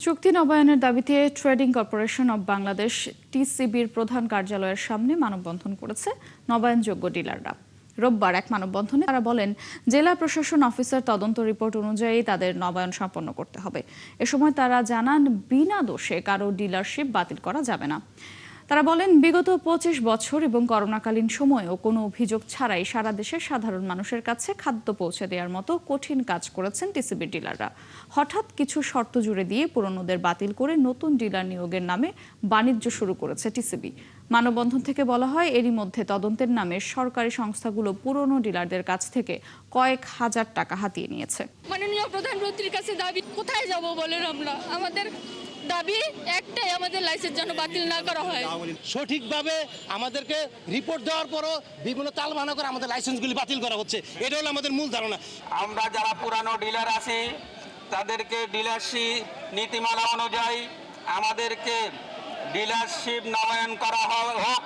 চুক্তি নবায়নের দাবিতে trading corporation of Bangladesh টিসিবির প্রধান কার্যালয়ের সামনে মানববন্ধন করেছে নবায়নযোগ্য ডিলাররা। রোববার এক মানববন্ধনে তারা বলেন, জেলা প্রশাসন অফিসার তদন্ত রিপোর্ট অনুযায়ী তাদের নবায়ন সম্পন্ন করতে হবে। এ সময় তারা জানান, বিনা দোষে কারো ডিলারশিপ বাতিল করা যাবে না। তারা বলেন, বিগত 25 বছর এবং করোনাকালীন সময়েও কোনো অভিযোগ ছাড়াই সারা দেশের সাধারণ মানুষের কাছে খাদ্য পৌঁছে দেওয়ার মতো কঠিন কাজ করেছেন টিসিবি ডিলাররা। হঠাৎ কিছু শর্ত জুড়ে দিয়ে পুরনোদের বাতিল করে নতুন ডিলার নিয়োগের নামে বাণিজ্য শুরু করেছে টিসিবি। মানববন্ধন থেকে বলা হয়, এরই মধ্যে তদন্তের নামে সরকারি সংস্থাগুলো পুরনো ডিলারদের কাছ থেকে কয়েক হাজার টাকা হাতিয়ে নিয়েছে। মাননীয় প্রধানমন্ত্রীর কাছে দাবি, কোথায় যাব বলেন? আমরা আমাদের দাবি একটাই, আমাদের লাইসেন্স যেন বাতিল না করা হয়। সঠিকভাবে আমাদেরকে রিপোর্ট দেওয়ার পরও বিভিন্ন তালবাহানা করে আমাদের লাইসেন্সগুলি বাতিল করা হচ্ছে। এটা হলো আমাদের মূল ধারণা। আমরা যারা পুরানো ডিলার আছি তাদেরকে ডিলারশিপ নীতিমালা অনুযায়ী আমাদেরকে ডিলারশিপ নবায়ন করা হোক।